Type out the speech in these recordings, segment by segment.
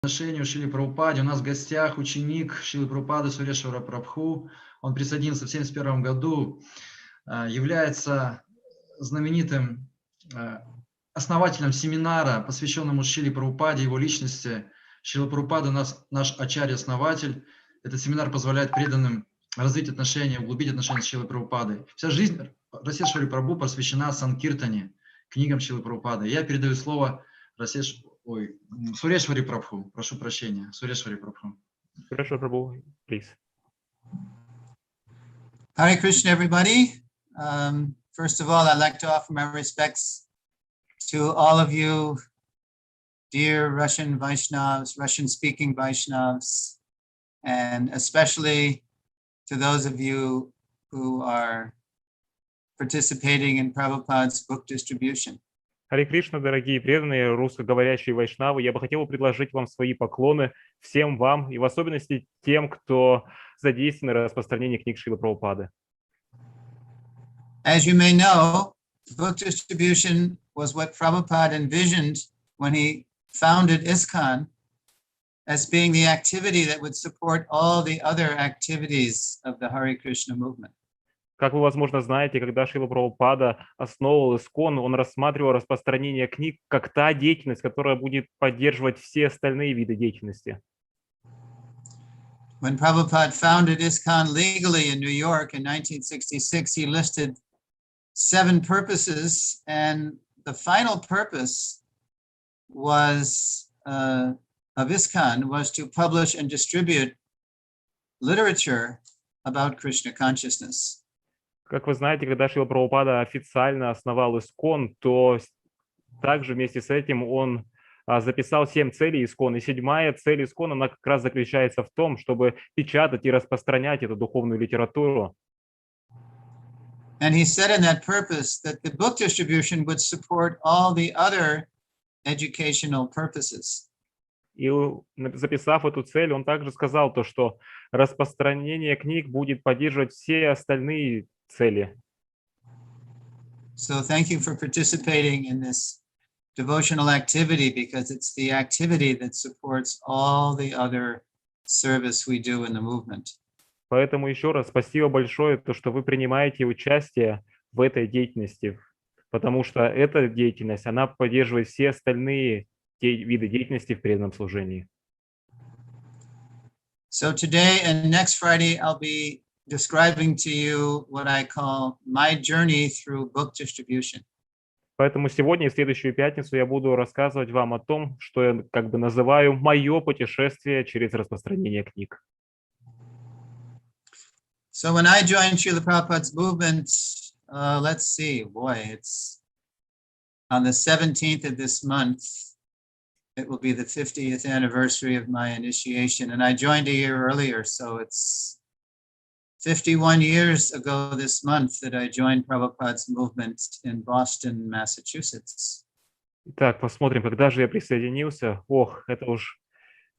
Отношению Шриле Прабхупаде. У нас в гостях ученик Шрилы Прабхупады Сурешвара Прабху. Он присоединился в 1971 году, является знаменитым основателем семинара, посвященному Шриле Прабхупаде, его личности. Шрила Прабхупада наш ачарья-основатель. Этот семинар позволяет преданным развить отношения, углубить отношения с Шрилой Прабхупадой. Вся жизнь Расешвари Прабху посвящена Санкиртане, книгам Шрилы Прабхупады. Я передаю слово Сурешвари Прабху, прошу прощения, Сурешвари Прабху. Suрешвара Prabhu, please. Hare Krishna, everybody. First of all, I'd like to offer my respects to all of you, dear Russian Vaishnavas, Russian-speaking Vaishnavas, and especially to those of you who are participating in Prabhupada's book distribution. Харе Кришна, дорогие преданные русскоговорящие вайшнавы, я бы хотел предложить вам свои поклоны всем вам, и в особенности тем, кто задействован в распространении книг Шрилы Прабхупады. As you may know, book distribution was what Prabhupada envisioned when he founded ISKCON as being the activity that would support all the other activities of the Hare Krishna movement. Как вы, возможно, знаете, когда Шрила Прабхупада основывал ИСККОН, он рассматривал распространение книг как та деятельность, которая будет поддерживать все остальные виды деятельности. When Prabhupada founded ISKCON legally in New York in 1966, he listed 7 purposes, and the final purpose was of ISKCON was to publish and distribute literature about Krishna consciousness. Как вы знаете, когда Шрила Прабхупада официально основал ИСККОН, то также вместе с этим он записал 7 целей ИСККОН. И 7-я цель ИСККОН, она как раз заключается в том, чтобы печатать и распространять эту духовную литературу. And he said in that purpose that the book distribution would support all the other educational purposes. И записав эту цель, он также сказал то, что распространение книг будет поддерживать все остальные цели. So thank you for participating in this devotional activity, because it's the activity that supports all the other service we do in the movement. Поэтому еще раз спасибо большое, то, что вы принимаете участие в этой деятельности, потому что эта деятельность, она поддерживает все остальные виды деятельности в преданном служении. So today and next Friday, I'll be describing to you what I call my journey through book distribution. Поэтому сегодня и в следующую пятницу я буду рассказывать вам о том, что я как бы называю мое путешествие через распространение книг. So when I joined Srila Prabhupada's movement, let's see, it's on the 17th of this month. It will be the 50th anniversary of my initiation, and I joined a year earlier, so it's 51 years ago this month that I joined Prabhupada's movement in Boston, Massachusetts. Итак, посмотрим, когда же я присоединился. Это уж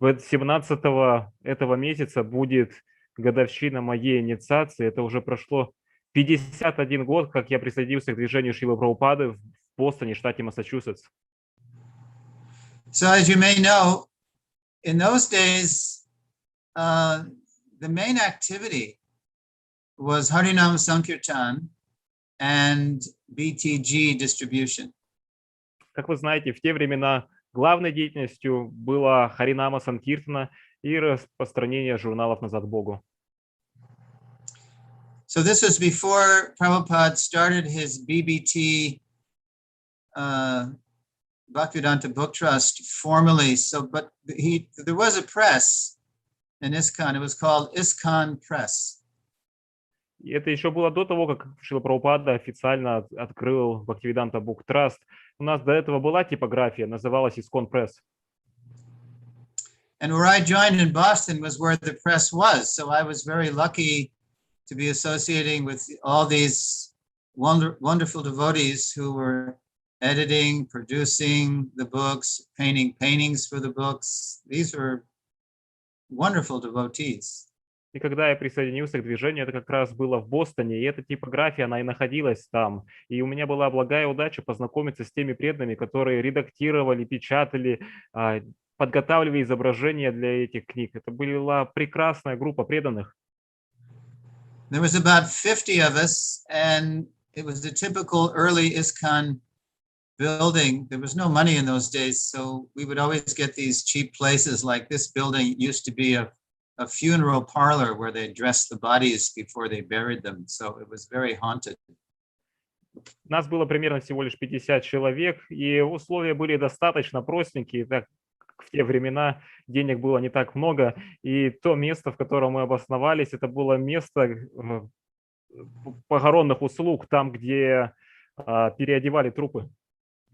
17-го этого месяца будет годовщина моей инициации. Это уже прошло 51 год, как я присоединился к движению Шрилы Прабхупады в Бостоне, штате Массачусетс. So as you may know, in those days, the main activity was Harinam Sankirtan and BTG distribution. Как вы знаете, в те времена главной деятельностью была Харинама Санкиртана и распространение журналов «Назад к Богу». So this was before Prabhupada started his BBT Bhaktivedanta Book Trust formally. So, but there was a press in ISKCON. It was called ISKCON Press. И это еще было до того, как Шрила Прабхупада официально открыл Bhaktivedanta Book Trust. У нас до этого была типография, называлась ISKCON Press. And where I joined in Boston was where the press was. So I was very lucky to be associating with all these wonderful devotees who were editing, producing the books, painting paintings for the books. These were wonderful devotees. И когда я присоединился к движению, это как раз было в Бостоне, и эта типография, она и находилась там. И у меня была благая удача познакомиться с теми преданными, которые редактировали, печатали, подготавливали изображения для этих книг. Это была прекрасная группа преданных. There was about 50 of us, and it was the typical early ISKCON building. There was no money in those days, so we would always get these cheap places. Like this building used to be a funeral parlor where they dressed the bodies before they buried them. So it was very haunted. Нас было примерно всего лишь 50 человек, и условия были достаточно простенькие, так как в те времена денег было не так много, и то место, в котором мы обосновались, это было место похоронных услуг, там, где переодевали трупы.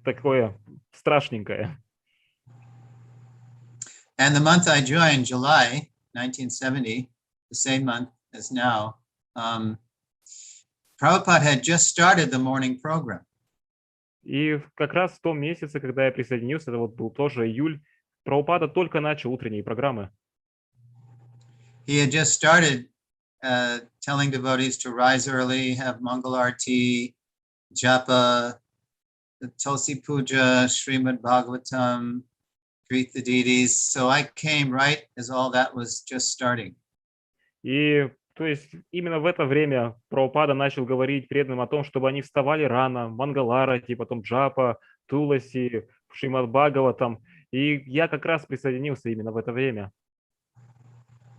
Такое страшненькое. And the month I joined, July 1970, the same month as now, Prabhupada had just started the morning program. И как раз в том месяце, когда я присоединился, это вот был тоже июль, Прабхупада только начал утренние программы. He had just started telling devotees to rise early, have Mangal Arti, Japa, the Tulsi Puja, Srimad Bhagavatam, greet the deities. So I came right as all that was just starting. И то есть именно в это время Прабхупада начал говорить преданным о том, чтобы они вставали рано, Мангаларати, потом Джапа, Туласи, Шримад Бхагаватам. И я как раз присоединился именно в это время.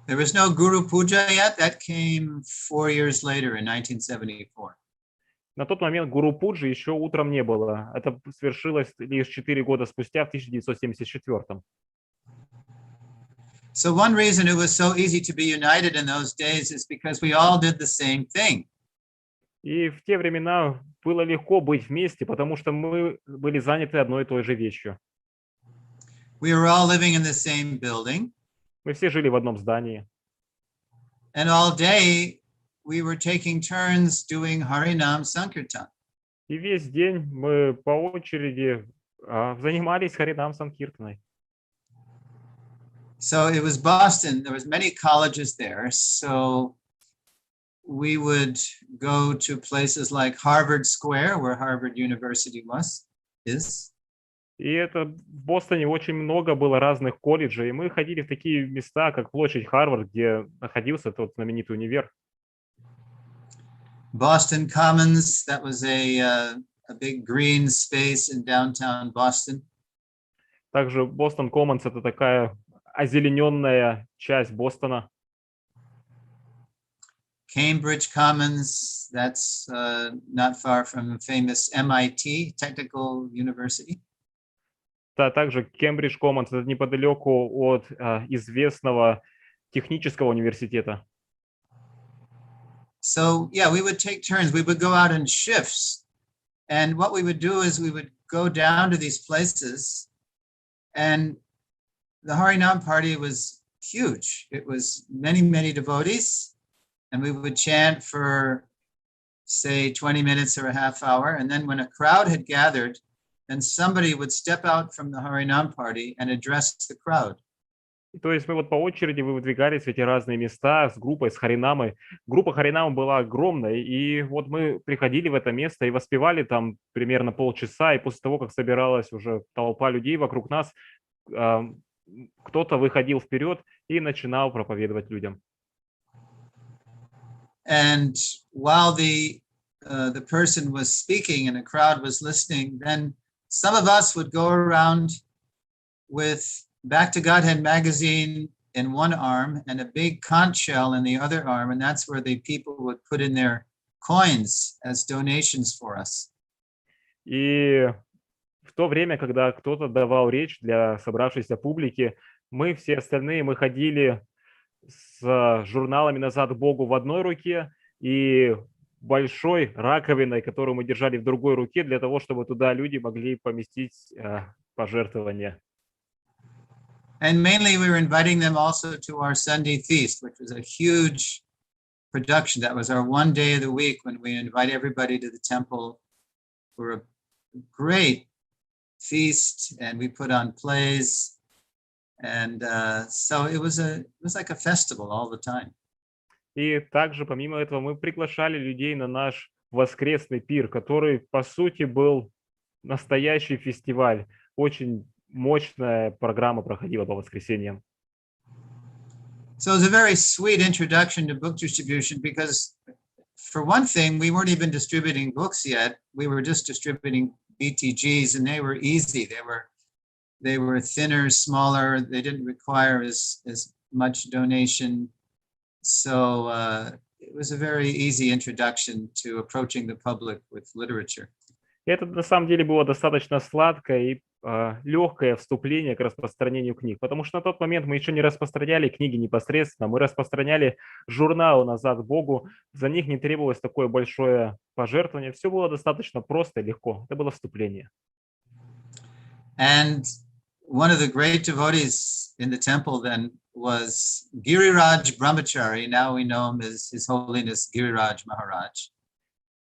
There was no Guru Puja yet. That came 4 years later in 1974. На тот момент Гуру Пуджи еще утром не было. Это свершилось лишь 4 года спустя, в 1974. So one reason it was so easy to be united in those days is because we all did the same thing. И в те времена было легко быть вместе, потому что мы были заняты одной и той же вещью. We were all living in the same building. Мы все жили в одном здании. And all day we were taking turns doing Harinam Sankirtan. И весь день мы по очереди занимались Харинам Санкиртаной. So it was Boston. There was many colleges there. So we would go to places like Harvard Square, where Harvard University is. И это в Бостоне очень много было разных колледжей, и мы ходили в такие места, как площадь Харвард, где находился тот знаменитый универ. Boston Commons, that was a big green space in downtown Boston. Также Бостон Коммонс — это такая озелененная часть Бостона. Cambridge Commons, that's not far from famous MIT, Technical University. Также Кембридж Коммонс — это неподалеку от известного технического университета. So yeah, we would take turns. We would go out in shifts. And what we would do is we would go down to these places, and the Harinam party was huge. It was many, many devotees, and we would chant for, say, 20 minutes or a half hour. And then when a crowd had gathered, then somebody would step out from the Harinam party and address the crowd. То есть мы вот по очереди выдвигались в эти разные места с группой, с Харинамой. Группа Харинама была огромной, и вот мы приходили в это место и воспевали там примерно полчаса, и после того, как собиралась уже толпа людей вокруг нас, кто-то выходил вперед и начинал проповедовать людям. And while the person was speaking and the crowd was listening, then some of us would go around with Back to Godhead magazine in one arm and a big conch shell in the other arm, and that's where the people would put in their coins as donations for us. И в то время, когда кто-то давал речь для собравшейся публики, мы все остальные, мы ходили с журналами «Назад к Богу» в одной руке и большой раковиной, которую мы держали в другой руке, для того, чтобы туда люди могли поместить пожертвования. And mainly we were inviting them also to our Sunday feast, which was a huge production. That was our one day of the week when we invite everybody to the temple for a great feast, and we put on plays. And so it was like a festival all the time. И также, помимо этого, мы приглашали людей на наш воскресный пир, который, по сути, был настоящий фестиваль. Очень мощная программа проходила по воскресеньям. So it was a very sweet introduction to book distribution because, for one thing, we weren't even distributing books yet. We were just distributing BTGs, and they were easy. They were thinner, smaller. They didn't require as much donation. So it was a very easy introduction to approaching the public with literature. Это на самом деле было достаточно сладкое и легкое вступление к распространению книг, потому что на тот момент мы еще не распространяли книги непосредственно, мы распространяли журналы «Назад к Богу», за них не требовалось такое большое пожертвование, все было достаточно просто и легко, это было вступление. And one of the great devotees in the temple then was Giriraj Brahmachari. Now we know him as His Holiness Giriraj Maharaj.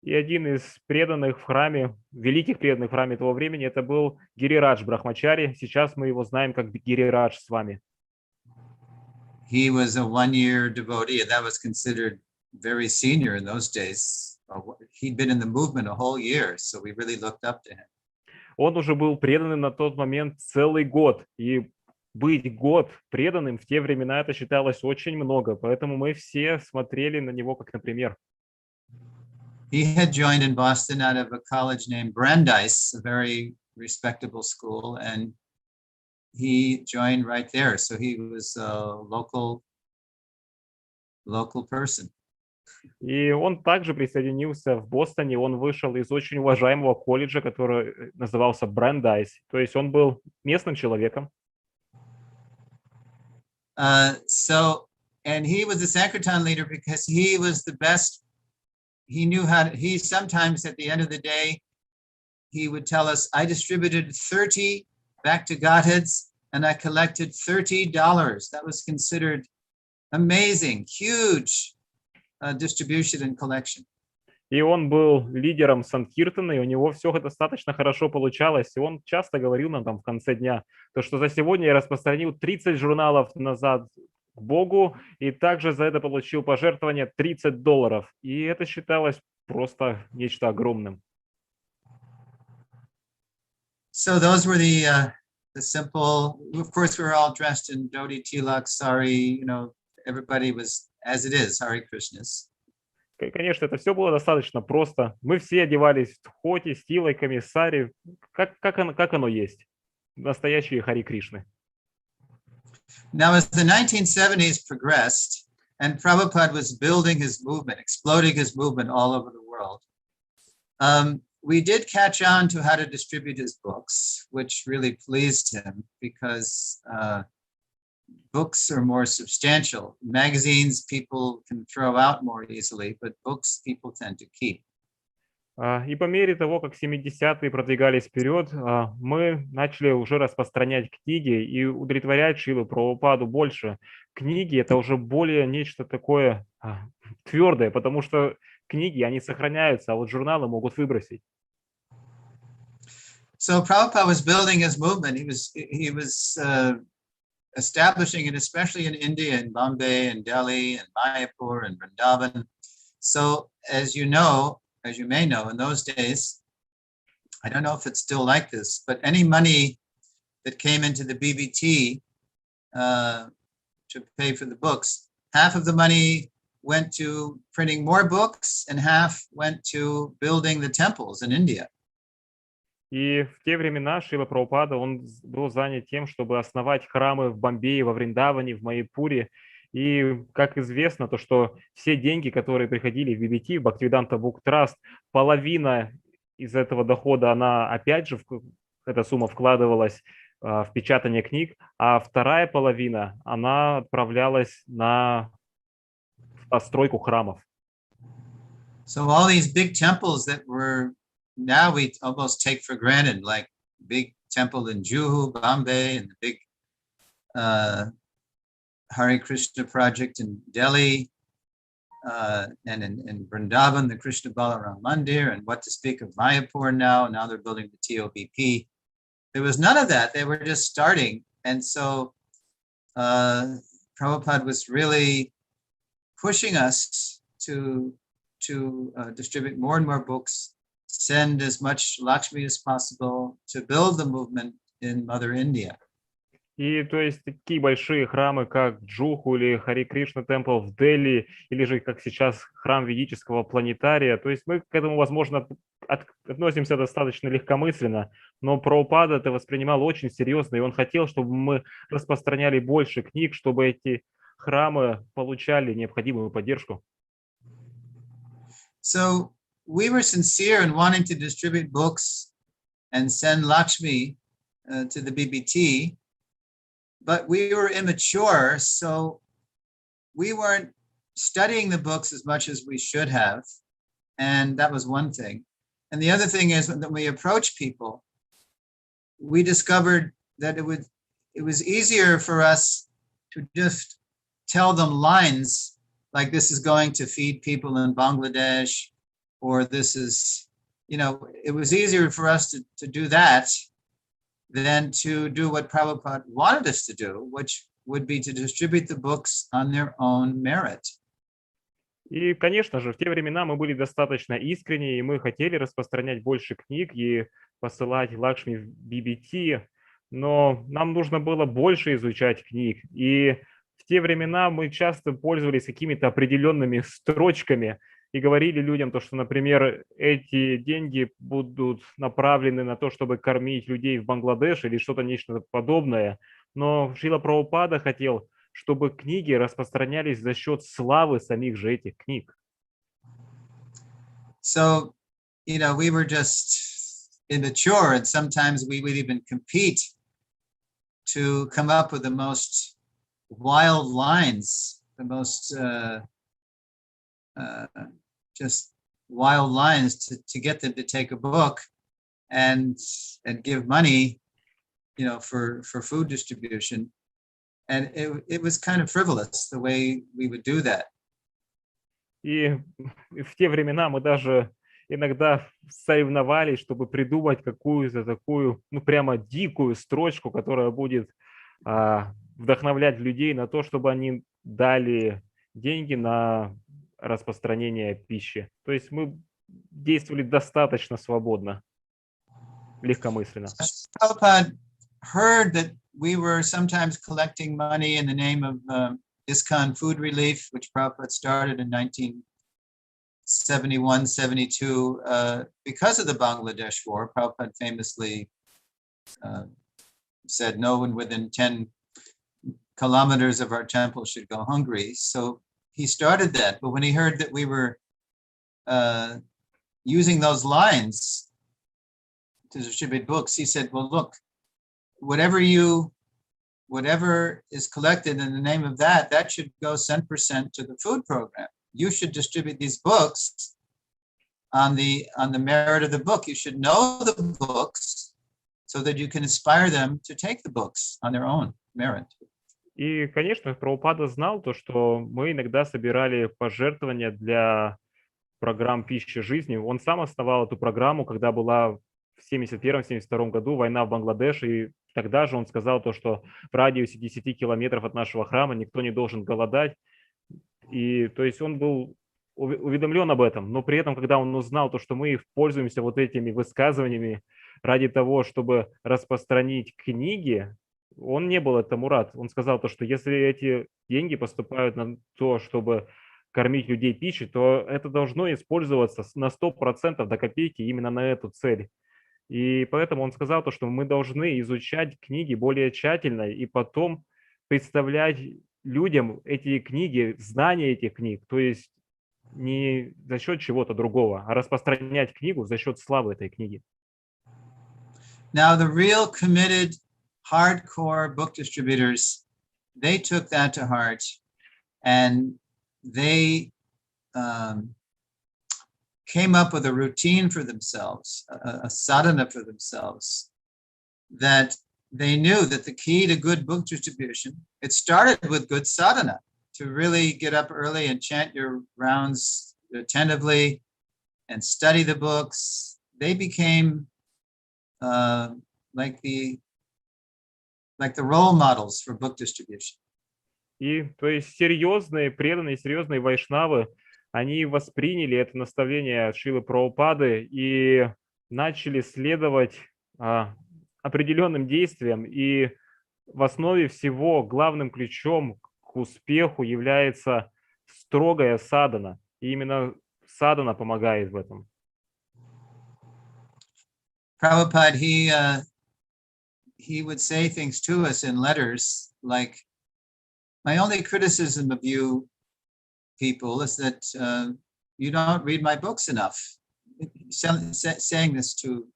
И один из преданных в храме, великих преданных в храме того времени, это был Гирирадж Брахмачари. Сейчас мы его знаем как Гирирадж с вами. He was a one-year devotee, and that was considered very senior in those days. He'd been in the movement a whole year, so we really looked up to him. Он уже был преданным на тот момент целый год, и быть год преданным в те времена это считалось очень много, поэтому мы все смотрели на него как на пример. He had joined in Boston out of a college named Brandeis, a very respectable school, and he joined right there. So he was a local person. И он также присоединился в Бостоне, он вышел из очень уважаемого колледжа, который назывался Брандайс, то есть он был местным человеком. And he was the Sankirtan leader because he was the best. He knew how to, he sometimes at the end of the day, he would tell us, I distributed 30 back to Godheads and I collected $30. That was considered amazing, huge distribution and collection. И он был лидером Санкиртана, и у него все достаточно хорошо получалось. И он часто говорил нам там в конце дня, то, что за сегодня я распространил 30 журналов назад к Богу, и также за это получил пожертвование $30. И это считалось просто нечто огромным. So those were the simple, of course, we were all dressed in dhoti, tilak, sari, you know, everybody was, as it is, Hare Krishnas. Конечно, это все было достаточно просто. Мы все одевались в дхоти, с тилайками, сари, как оно есть. Настоящие Хари Кришны. Now, as the 1970s progressed, and Prabhupada was building his movement, exploding his movement all over the world, we did catch on to how to distribute his books, which really pleased him because books are more substantial. Magazines people can throw out more easily, but books people tend to keep. И по мере того, как 70-е продвигались вперед, мы начали уже распространять книги и удовлетворять Шрилу Прабхупаду больше. Книги — это уже более нечто такое твердое, потому что книги, они сохраняются, а вот журналы могут выбросить. So Prabhupada was building his movement. He was establishing it, especially in India, in Bombay, and Delhi, and Mayapur, and Vrindavan. So as you may know, in those days, I don't know if it's still like this, but any money that came into the BBT to pay for the books, half of the money went to printing more books and half went to building the temples in India. И в те времена Шрила Прабхупада, он был занят тем, чтобы основать храмы в Бомбее, во Вриндаване, в Майяпуре. И, как известно, то, что все деньги, которые приходили в BBT, в Бхактивиданта Бук Траст, половина из этого дохода, она опять же, эта сумма вкладывалась в печатание книг, а вторая половина, она отправлялась на постройку храмов. So all these big temples that were now we almost take for granted, like big temple in Juhu, Bombay, and the big Hare Krishna project in Delhi, and in Vrindavan, the Krishna Balaram Mandir, and what to speak of Mayapur now. Now they're building the TOBP. There was none of that. They were just starting. And so Prabhupada was really pushing us to distribute more and more books, send as much Lakshmi as possible, to build the movement in Mother India. И то есть такие большие храмы, как Джуху или Хари Кришна Темпл в Дели, или же как сейчас храм ведического планетария. То есть мы к этому, возможно, относимся достаточно легкомысленно, но Прабхупада это воспринимал очень серьезно, и он хотел, чтобы мы распространяли больше книг, чтобы эти храмы получали необходимую поддержку. So we were sincere in wanting to distribute books and send Lakshmi to the BBT, but we were immature, so we weren't studying the books as much as we should have, and that was one thing. And the other thing is when we approach people, we discovered that it was easier for us to just tell them lines like this is going to feed people in Bangladesh, or this is, it was easier for us to do that than to do what Prabhupada wanted us to do, which would be to distribute the books on their own merit. И, конечно же, в те времена мы были достаточно искренни, и мы хотели распространять больше книг и посылать Лакшми в BBT, но нам нужно было больше изучать книг. И в те времена мы часто пользовались какими-то определенными строчками и говорили людям, то, что, например, эти деньги будут направлены на то, чтобы кормить людей в Бангладеше или что-то нечто подобное. Но Шрила Прабхупада хотел, чтобы книги распространялись за счет славы самих же этих книг. So, we were just immature, and sometimes we would even compete to come up with the most wild lines, the most just wild lines to get them to take a book and give money, for food distribution. And it was kind of frivolous the way we would do that. И в те времена мы даже иногда соревновались, чтобы придумать какую-то такую, прямо дикую строчку, которая будет вдохновлять людей на то, чтобы они дали деньги на распространение пищи. То есть мы действовали достаточно свободно, легкомысленно. Prabhupada heard that we were sometimes collecting money in the name of ISKCON Food Relief, which Prabhupada started in 1971-72 because of the Bangladesh war. Prabhupada famously said no one within 10 kilometers of our temple should go hungry. So he started that. But when he heard that we were using those lines to distribute books, he said, well, look, whatever is collected in the name of that should go 10% to the food program. You should distribute these books on the merit of the book. You should know the books so that you can inspire them to take the books on their own merit. И, конечно, Прабхупада знал то, что мы иногда собирали пожертвования для программ «Пища жизни». Он сам основал эту программу, когда была в 1971-1972 году война в Бангладеше, и тогда же он сказал то, что в радиусе 10 километров от нашего храма никто не должен голодать. И то есть он был уведомлен об этом, но при этом, когда он узнал то, что мы пользуемся вот этими высказываниями ради того, чтобы распространить книги, он не был этому рад. Он сказал то, что если эти деньги поступают на то, чтобы кормить людей пищей, то это должно использоваться на 100% до копейки именно на эту цель. И поэтому он сказал то, что мы должны изучать книги более тщательно и потом представлять людям эти книги, знания этих книг, то есть не за счет чего-то другого, а распространять книгу за счет славы этой книги. Now the real committed hardcore book distributors, they took that to heart, and they came up with a routine for themselves, a sadhana for themselves, that they knew that the key to good book distribution, it started with good sadhana, to really get up early and chant your rounds attentively and study the books. They became like the role models for book distribution. И то есть серьезные, преданные, серьезные вайшнавы, они восприняли это наставление Шрилы Прабхупады и начали следовать определенным действиям, и в основе всего главным ключом к успеху является строгая садхана. И именно садхана помогает в этом. Prabhupada, he would say things to us in letters like, my only criticism of you people is that you don't read my books enough. Saying this to,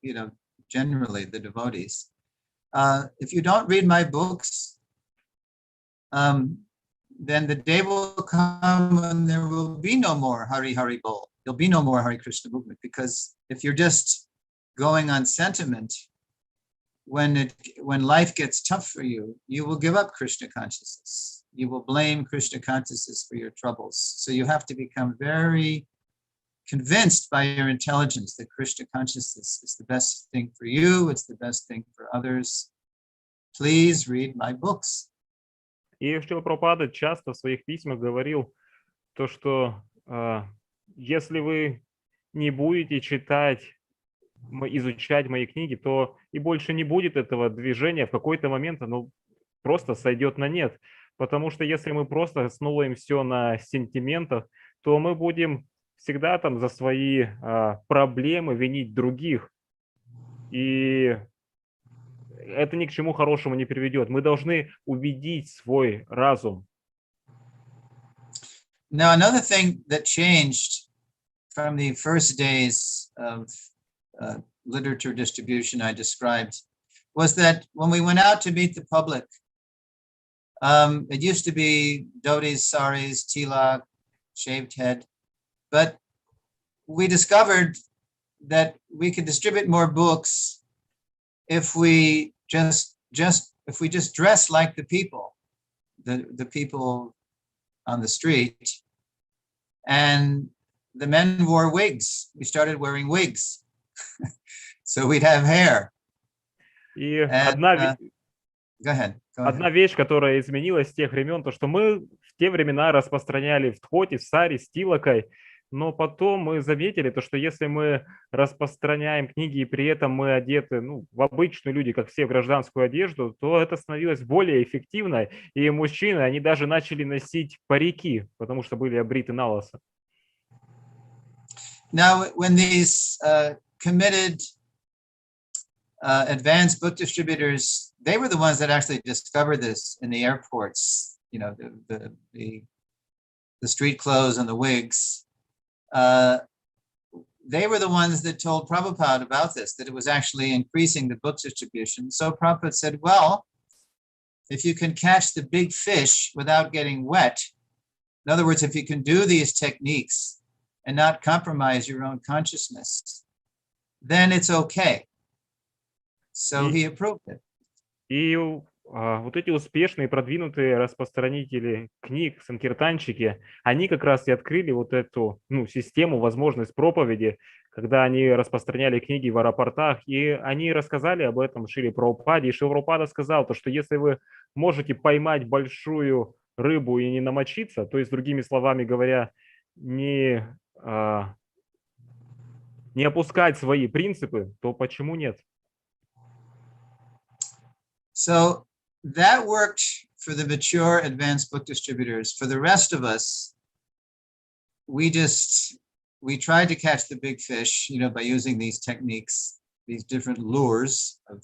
generally the devotees. If you don't read my books, then the day will come when there will be no more Hari Hari Bol. There'll be no more Hare Krishna movement, because if you're just going on sentiment, when life gets tough for you, you will give up Krishna consciousness. You will blame Krishna consciousness for your troubles. So you have to become very convinced by your intelligence that Krishna consciousness is the best thing for you, it's the best thing for others. Please read my books. И Шрила Прабхупада часто в своих письмах говорил то, что если вы не будете читать, изучать мои книги, то и больше не будет этого движения. В какой-то момент оно просто сойдет на нет. Потому что если мы просто основываем все на сентиментах, то мы будем всегда там за свои проблемы винить других. И это ни к чему хорошему не приведет. Мы должны убедить свой разум. Now, another thing that changed from the first days of literature distribution I described was that when we went out to meet the public, it used to be dhotis, saris, tilak, shaved head, but we discovered that we could distribute more books if we just dress like the people on the street. And the men wore wigs. We started wearing wigs. So we'd have hair. И Go ahead. Одна вещь, которая изменилась с тех времен, то что мы в те времена распространяли в дхоти, в саре, с тилакой, но потом мы заметили то, что если мы распространяем книги и при этом мы одеты в обычную люди, как все, в гражданскую одежду, то это становилось более эффективно, и мужчины, они даже начали носить парики, потому что были обриты на лысо. Now, when these committed advanced book distributors, they were the ones that actually discovered this in the airports, the street clothes and the wigs. They were the ones that told Prabhupada about this, that it was actually increasing the book distribution. So Prabhupada said, well, if you can catch the big fish without getting wet, in other words, if you can do these techniques and not compromise your own consciousness, then it's okay. So he approved it. И вот эти успешные, продвинутые распространители книг, санкиртанщики, они как раз и открыли вот эту систему, возможность проповеди, когда они распространяли книги в аэропортах, и они рассказали об этом Шриле Прабхупаде, и Шрила Прабхупада сказал, то, что если вы можете поймать большую рыбу и не намочиться, то есть, другими словами говоря, не опускать свои принципы, то почему нет? So that worked for the mature advanced book distributors. For the rest of us, we tried to catch the big fish, by using these techniques, these different lures of,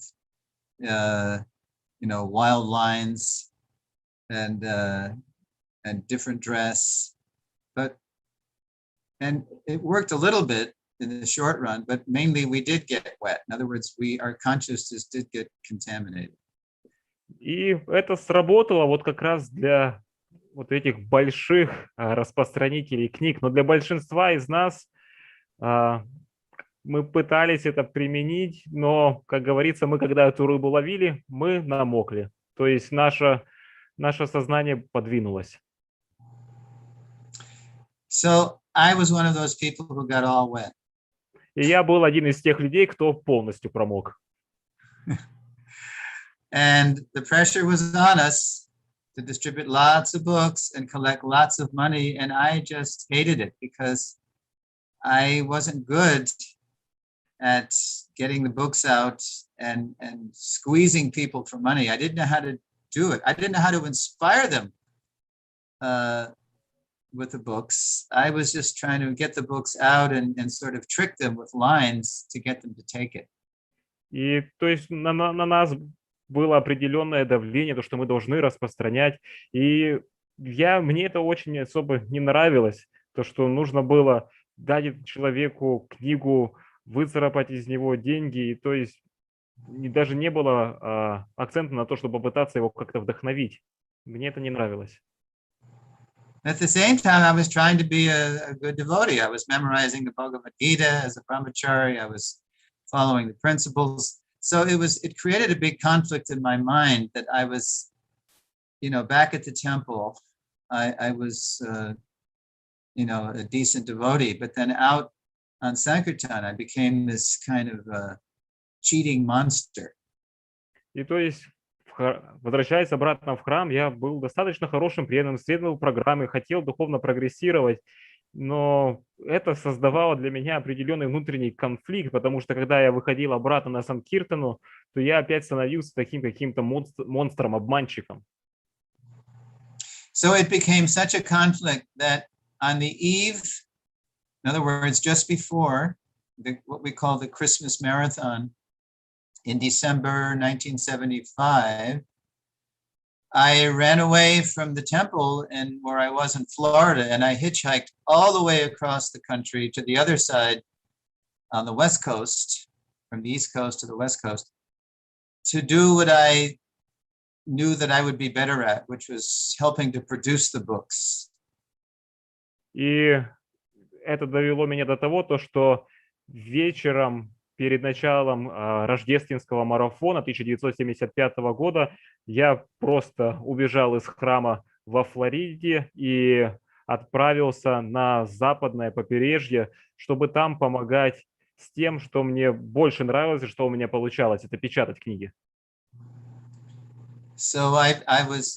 wild lines and different dress. And it worked a little bit in the short run, but mainly we did get wet. In other words, our consciousness did get contaminated. И это сработало вот как раз для вот этих больших распространителей книг. Но для большинства из нас мы пытались это применить, но, как говорится, мы когда эту рыбу ловили, мы намокли. То есть наше сознание подвинулось. So I was one of those people who got all wet. И я был один из тех людей, кто полностью промок. And the pressure was on us to distribute lots of books and collect lots of money. And I just hated it because I wasn't good at getting the books out and squeezing people for money. I didn't know how to do it. I didn't know how to inspire them with the books. I was just trying to get the books out and sort of trick them with lines to get them to take it. И то есть на нас было определенное давление, то, что мы должны распространять. И мне это очень особо не нравилось, то, что нужно было дать человеку книгу, выцарапать из него деньги. И то есть даже не было акцента на то, чтобы попытаться его как-то вдохновить. Мне это не нравилось. At the same time, I was trying to be a good devotee. I was memorizing the Bhagavad Gita as a brahmachari. I was following the principles. So it created a big conflict in my mind that I was, back at the temple, I was, a decent devotee, but then out on Sankirtan, I became this kind of cheating monster. И то есть, возвращаясь обратно в храм, я был достаточно хорошим преданным, следовал программе, хотел духовно прогрессировать, но это создавало для меня определенный внутренний конфликт, потому что когда я выходил обратно на Санкиртану, то я опять становился таким каким-то монстром, обманщиком. So it became such a conflict that on the eve, in other words, just before what we call the Christmas marathon in December 1975, I ran away from the temple and where I was in Florida, and I hitchhiked all the way across the country to the other side on the West Coast, from the East Coast to the West Coast, to do what I knew that I would be better at, which was helping to produce the books. И это довело меня до того, что вечером перед началом рождественского марафона 1975 года я просто убежал из храма во Флориде и отправился на западное побережье, чтобы там помогать с тем, что мне больше нравилось и что у меня получалось, это печатать книги. So I was,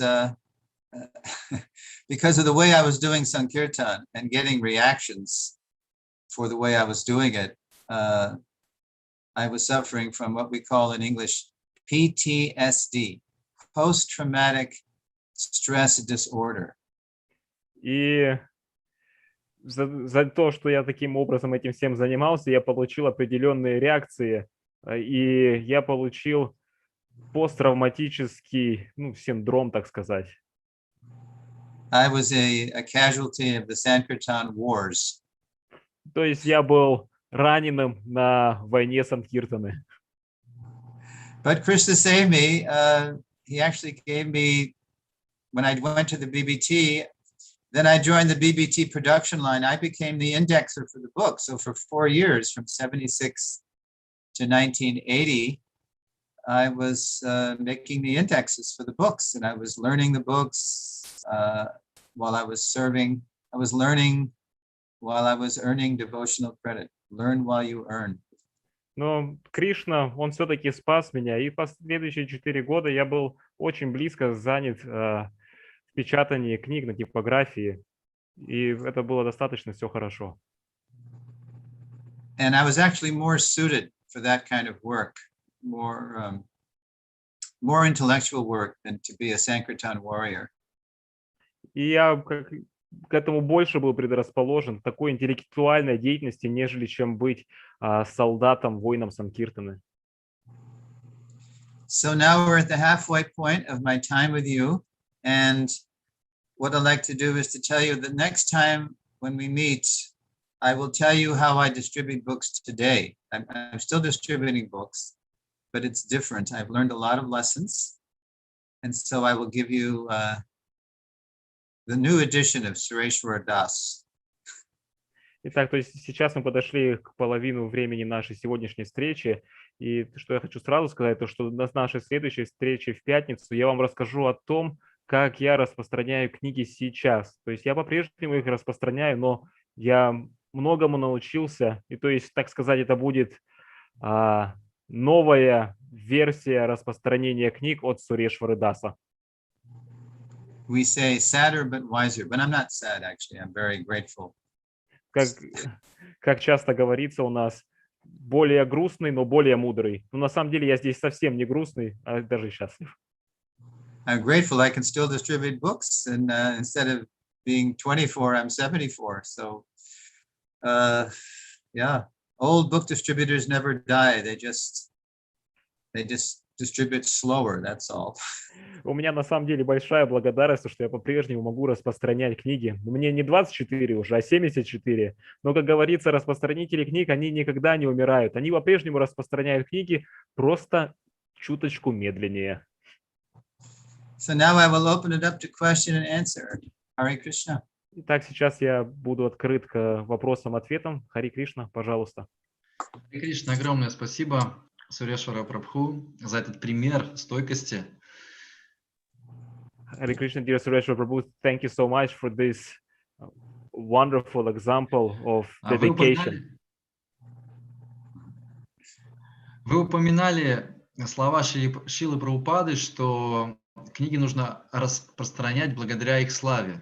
because of the way I was doing Sankirtan and getting reactions for the way I was doing it, I was suffering from what we call in English PTSD, post-traumatic stress disorder. И за то, что я таким образом этим всем занимался, я получил определенные реакции, и я получил посттравматический, синдром, так сказать. I was a casualty of the Sankirtan wars. То есть я был раненым на войне Санкиртаны. But Krishna saved me. He actually gave me, when I went to the BBT, then I joined the BBT production line. I became the indexer for the book. So for 4 years, from 76 to 1980, I was making the indexes for the books, and I was learning the books while I was serving. I was learning while I was earning devotional credit. Learn while you earn. Но Кришна, он все-таки спас меня, и последующие 4 года я был очень близко занят в печатании книг на типографии, и это было достаточно все хорошо. And I was actually more suited for that kind of work, more intellectual work than to be a Sankirtan warrior. И я к этому больше был предрасположен, такой интеллектуальной деятельности, нежели чем быть солдатом, воином Санкиртаны. So now we're at the halfway point of my time with you, and what I'd like to do is to tell you that next time when we meet, I will tell you how I distribute books today. I'm still distributing books, but it's different. I've learned a lot of lessons, and so I will give you the new edition of Sureshwara Das. Итак, то есть сейчас мы подошли к половину времени нашей сегодняшней встречи, и что я хочу сразу сказать, то что на нашей следующей встрече в пятницу я вам расскажу о том, как я распространяю книги сейчас. То есть я по-прежнему их распространяю, но я многому научился, и то есть, так сказать, это будет новая версия распространения книг от Сурешвары Даса. We say sadder but wiser, but I'm not sad actually. I'm very grateful. Как часто говорится у нас, более грустный, но более мудрый. Но на самом деле я здесь совсем не грустный, а даже счастлив. I'm grateful I can still distribute books, and instead of being 24, I'm 74. So, yeah, old book distributors never die. They just distribute slower. That's all. У меня на самом деле большая благодарность, что я по-прежнему могу распространять книги. Мне не 24 уже, а 74. Но, как говорится, распространители книг, они никогда не умирают. Они по-прежнему распространяют книги, просто чуточку медленнее. So now I will open it up to question and answer. Hare Krishna. Итак, сейчас я буду открыт к вопросам-ответам. Хари Кришна, пожалуйста. Харе Кришна, огромное спасибо Сурешвара Прабху за этот пример стойкости. Hare Krishna, dear Suрешвара Prabhu, thank you so much for this wonderful example of dedication. Вы упоминали слова Шилы Прабхупады, что книги нужно распространять благодаря их славе.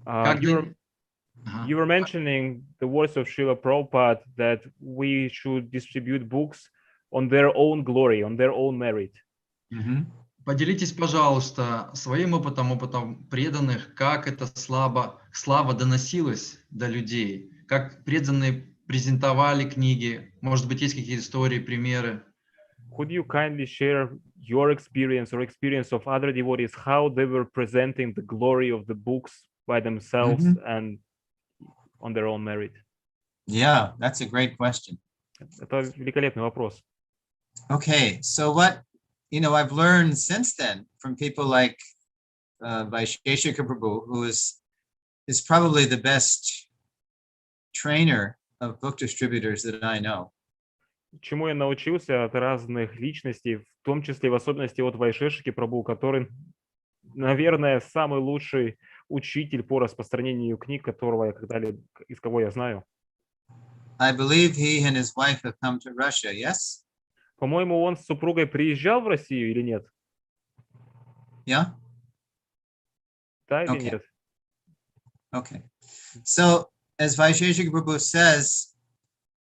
You were mentioning the words of Srila Prabhupada that we should distribute books on their own glory, on their own merit. Поделитесь, пожалуйста, своим опытом преданных, как эта слава доносилась до людей, как преданные презентовали книги, может быть, есть какие-то истории, примеры. Could you kindly share your experience or experience of other devotees, how they were presenting the glory of the books by themselves and on their own merit? Yeah, that's a great question. Это великолепный вопрос. Okay, so what I've learned since then from people like Vaisheshika Prabhu, who is probably the best trainer of book distributors that I know. Чему я научился от разных личностей, в том числе в особенности от Вайшешики Прабху, который, наверное, самый лучший учитель по распространению книг, которого я когда-либо, из кого я знаю. I believe he and his wife have come to Russia, yes? По-моему, он с супругой приезжал в Россию или нет? Yeah? Да или нет? Okay. So, as Vaisheshika Prabhu says,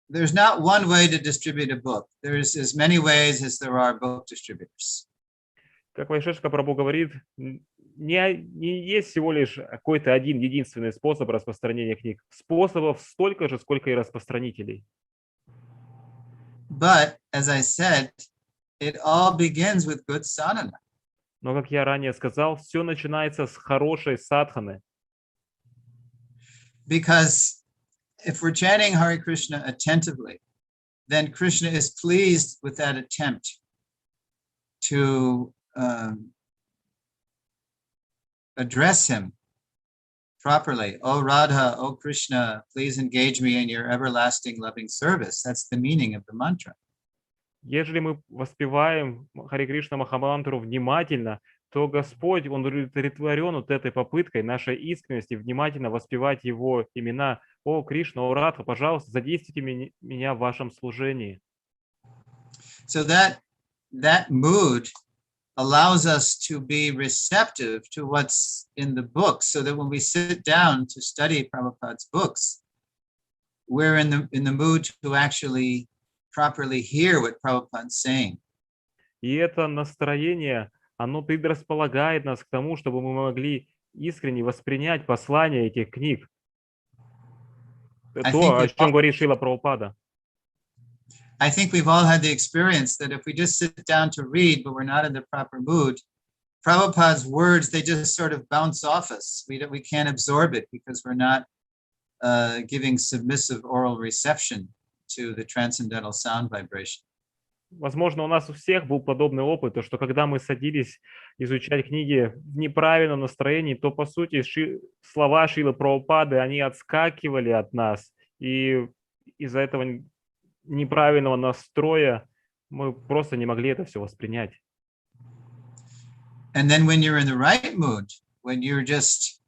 there's not one way to distribute a book. There's as many ways as there are book distributors. Как Вайшешика Прабху говорит, не есть всего лишь какой-то один единственный способ распространения книг. Способов столько же, сколько и распространителей. But, as I said, it all begins with good sadhana. Но, как я ранее сказал, все начинается с хорошей садханы. Because if we're chanting Hare Krishna attentively, then Krishna is pleased with that attempt to address him properly. Oh Radha, oh Krishna, please engage me in your everlasting loving service. That's the meaning of the mantra. Ежели мы воспеваем Харе Кришна Махамантру внимательно, то Господь, Он удовлетворен вот этой попыткой нашей искренности внимательно воспевать Его имена. О, Кришна, о, Радха, пожалуйста, задействуйте меня в вашем служении. So that mood allows us to be receptive to what's in the book, so that when we sit down to study Prabhupada's books, we're in the mood to actually properly hear what Prabhupada is saying. И это настроение, оно предрасполагает нас к тому, чтобы мы могли искренне воспринять послание этих книг. То, о чем говорит Шрила Прабхупада. I think we've all had the experience that if we just sit down to read, but we're not in the proper mood, Prabhupada's words, they just sort of bounce off us. We can't absorb it because we're not giving submissive oral reception to the transcendental sound vibration. Возможно, у нас у всех был подобный опыт, то что когда мы садились изучать книги в неправильном настроении, то, по сути, слова Шрилы Прабхупады, они отскакивали от нас, и из-за этого неправильного настроя мы просто не могли это все воспринять. And then when you're in the right mood, when you're just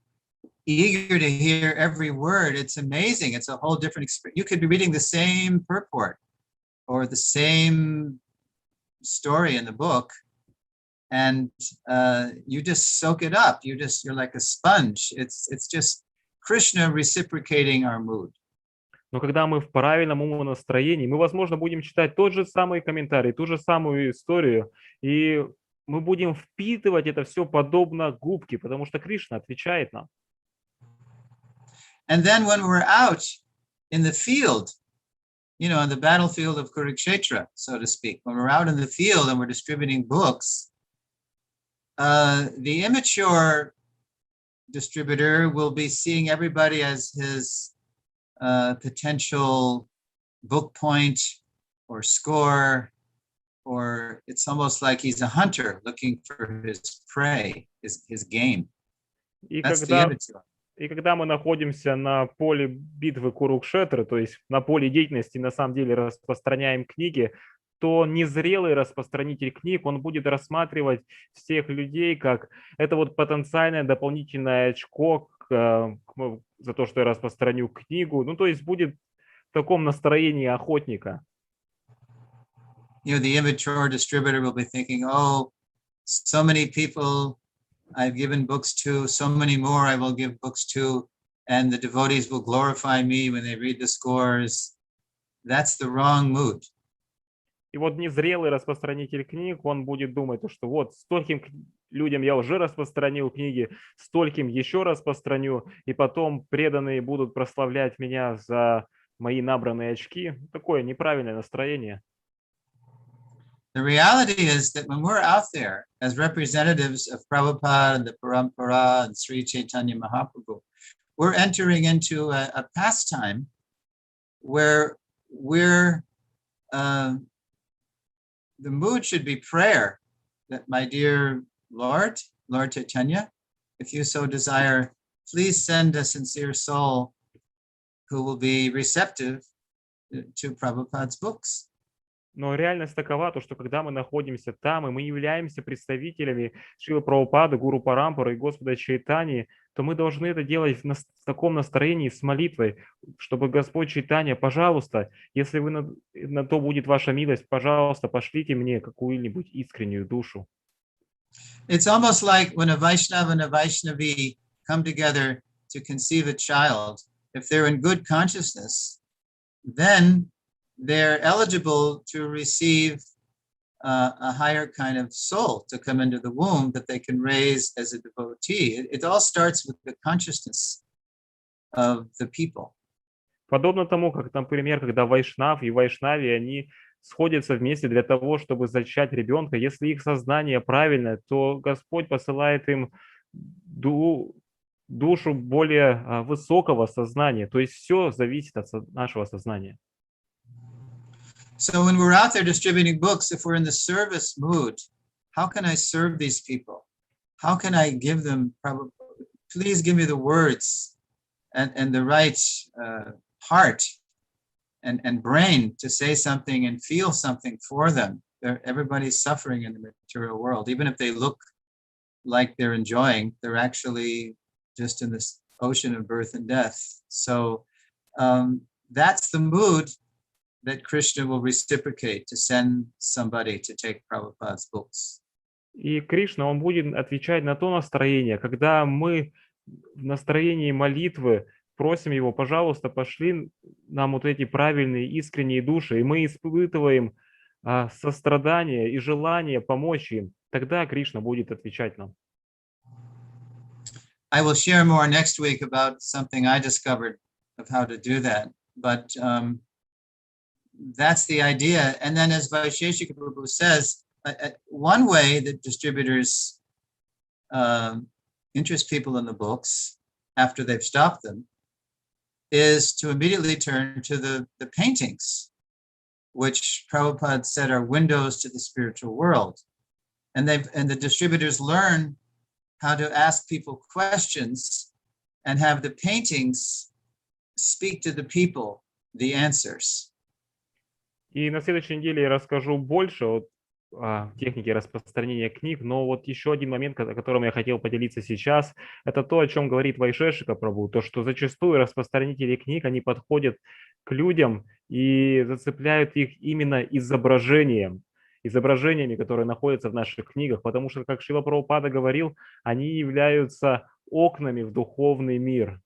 eager to hear every word, it's amazing. It's a whole different experience. You could be reading the same purport or the same story in the book, and you just soak it up. You're like a sponge. It's just Krishna reciprocating our mood. Но когда мы в правильном умонастроении, мы, возможно, будем читать тот же самый комментарий, ту же самую историю, и мы будем впитывать это все подобно губке, потому что Кришна отвечает нам. And then when we're out in the field, you know, on the battlefield of Kurukshetra, so to speak, when we're out in the field and we're distributing books, the immature distributor will be seeing everybody as his potential book point or score, or it's almost like he's a hunter looking for his prey, his game. И That's the immature. когда мы находимся на поле битвы Курукшетры, то есть на поле деятельности, на самом деле распространяем книги, то незрелый распространитель книг, он будет рассматривать всех людей как это вот потенциальное дополнительное очко за то, что я распространю книгу. Ну, то есть будет в таком настроении охотника. You know, the immature distributor will be thinking, oh, so many people I've given books to, so many more I will give books to, and the devotees will glorify me when they read the scores. That's the wrong mood. И вот незрелый распространитель книг, он будет думать, что вот стольким людям я уже распространил книги, стольким еще распространю, и потом преданные будут прославлять меня за мои набранные очки. Такое неправильное настроение. The reality is that when we're out there as representatives of Prabhupada and the Parampara and Sri Chaitanya Mahaprabhu, we're entering into a pastime where we're, the mood should be prayer that, my dear Lord Chaitanya, if you so desire, please send a sincere soul who will be receptive to Prabhupada's books. Но реальность такова, то, что когда мы находимся там, и мы являемся представителями Шрилы Прабхупады, Гуру Парампары и Господа Чайтаньи, то мы должны это делать в таком настроении с молитвой, чтобы Господь Чайтанья, пожалуйста, если вы на то будет ваша милость, пожалуйста, пошлите мне какую-нибудь искреннюю душу. It's almost like when a Vaishnava and a Vaishnavi come together to conceive a child, if they're in good consciousness, then they're eligible to receive a higher kind of soul to come into the womb that they can raise as a devotee. It all starts with the consciousness of the people. Подобно тому, как, например, когда Вайшнав и Вайшнави, они сходятся вместе для того, чтобы зачать ребенка. Если их сознание правильное, то Господь посылает им душу более высокого сознания. То есть все зависит от нашего сознания. So when we're out there distributing books, if we're in the service mood, how can I serve these people? How can I give them, please give me the words and the right heart and brain to say something and feel something for them. Everybody's suffering in the material world. Even if they look like they're enjoying, they're actually just in this ocean of birth and death. So that's the mood that Krishna will reciprocate to send somebody to take Prabhupada's books. И Кришна, он будет отвечать на то настроение, когда мы в настроении молитвы просим его, пожалуйста, пошли нам вот эти правильные, искренние души, и мы испытываем сострадание и желание помочь им, тогда Кришна будет отвечать нам. I will share more next week about something I discovered of how to do that, but that's the idea. And then, as Vaisheshika Prabhu says, one way that distributors interest people in the books after they've stopped them is to immediately turn to the paintings, which Prabhupada said are windows to the spiritual world. And the distributors learn how to ask people questions and have the paintings speak to the people the answers. И на следующей неделе я расскажу больше о технике распространения книг, но вот еще один момент, о котором я хотел поделиться сейчас, это то, о чем говорит Вайшешика Прабху, то, что зачастую распространители книг, они подходят к людям и зацепляют их именно изображениями, которые находятся в наших книгах, потому что, как Шрила Прабхупада говорил, они являются окнами в духовный мир.